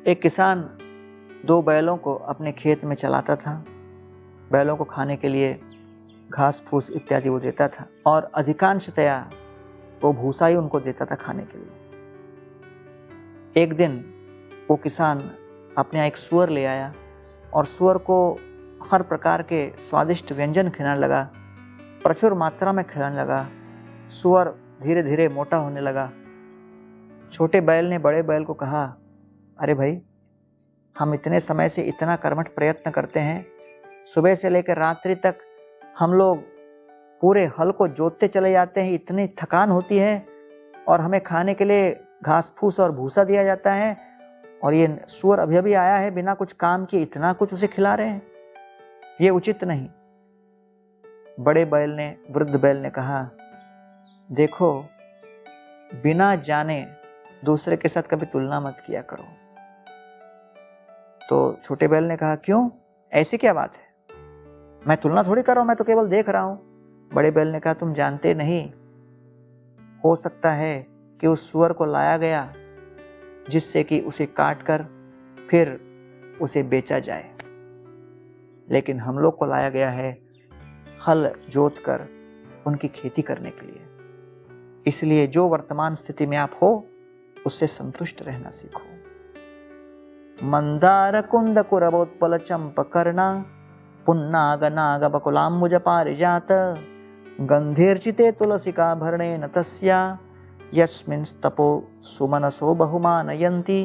एक किसान 2 बैलों को अपने खेत में चलाता था। बैलों को खाने के लिए घास फूस इत्यादि वो देता था और अधिकांशतया वो भूसा ही उनको देता था खाने के लिए। एक दिन वो किसान अपने यहाँ एक सूअर ले आया और सूअर को हर प्रकार के स्वादिष्ट व्यंजन खिलाने लगा, प्रचुर मात्रा में खिलाने लगा। सूअर धीरे धीरे मोटा होने लगा। छोटे बैल ने बड़े बैल को कहा, अरे भाई, हम इतने समय से इतना कर्मठ प्रयत्न करते हैं, सुबह से लेकर रात्रि तक हम लोग पूरे हल को जोतते चले जाते हैं, इतनी थकान होती है और हमें खाने के लिए घास फूस और भूसा दिया जाता है, और ये सूअर अभी अभी आया है बिना कुछ काम किए इतना कुछ उसे खिला रहे हैं, ये उचित नहीं। बड़े बैल ने, वृद्ध बैल ने कहा, देखो, बिना जाने दूसरे के साथ कभी तुलना मत किया करो। तो छोटे बैल ने कहा, क्यों, ऐसी क्या बात है, मैं तुलना थोड़ी कर रहा हूं, मैं तो केवल देख रहा हूं। बड़े बैल ने कहा, तुम जानते नहीं, हो सकता है कि उस सूअर को लाया गया जिससे कि उसे काट कर फिर उसे बेचा जाए, लेकिन हम लोग को लाया गया है हल जोत कर उनकी खेती करने के लिए। इसलिए जो वर्तमान स्थिति में आप हो उससे संतुष्ट रहना सीखो। मंदार कुंद कुरवोत्पल चंपकर्णा पुन्नाग नाग बकुलाम्बुज पारिजात गंधीर्चिते तुलसिका भरणेन तस्या यस्मिंस्तपो सुमनसो बहुमानयन्ति।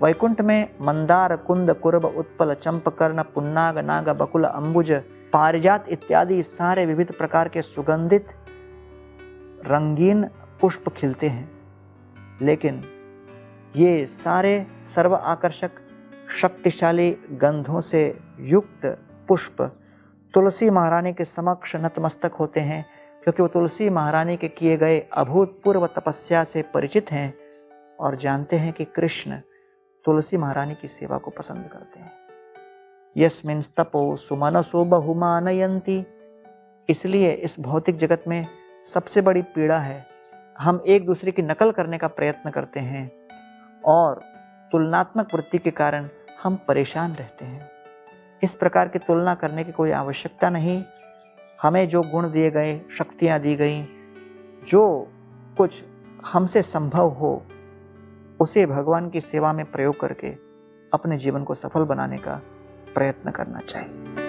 वैकुंठ में मंदार कुंद कुरब उत्पल चंपकर्ण पुन्नाग नाग बकुल अंबुज पारिजात इत्यादि सारे विविध प्रकार के सुगंधित रंगीन पुष्प खिलते हैं, लेकिन ये सारे सर्व आकर्षक शक्तिशाली गंधों से युक्त पुष्प तुलसी महारानी के समक्ष नतमस्तक होते हैं, क्योंकि वो तुलसी महारानी के किए गए अभूतपूर्व तपस्या से परिचित हैं और जानते हैं कि कृष्ण तुलसी महारानी की सेवा को पसंद करते हैं। यस्मिंस्तपो सुमनसो बहुमानयन्ति। इसलिए इस भौतिक जगत में सबसे बड़ी पीड़ा है, हम एक दूसरे की नकल करने का प्रयत्न करते हैं और तुलनात्मक वृत्ति के कारण हम परेशान रहते हैं। इस प्रकार की तुलना करने की कोई आवश्यकता नहीं। हमें जो गुण दिए गए, शक्तियां दी गई, जो कुछ हमसे संभव हो, उसे भगवान की सेवा में प्रयोग करके अपने जीवन को सफल बनाने का प्रयत्न करना चाहिए।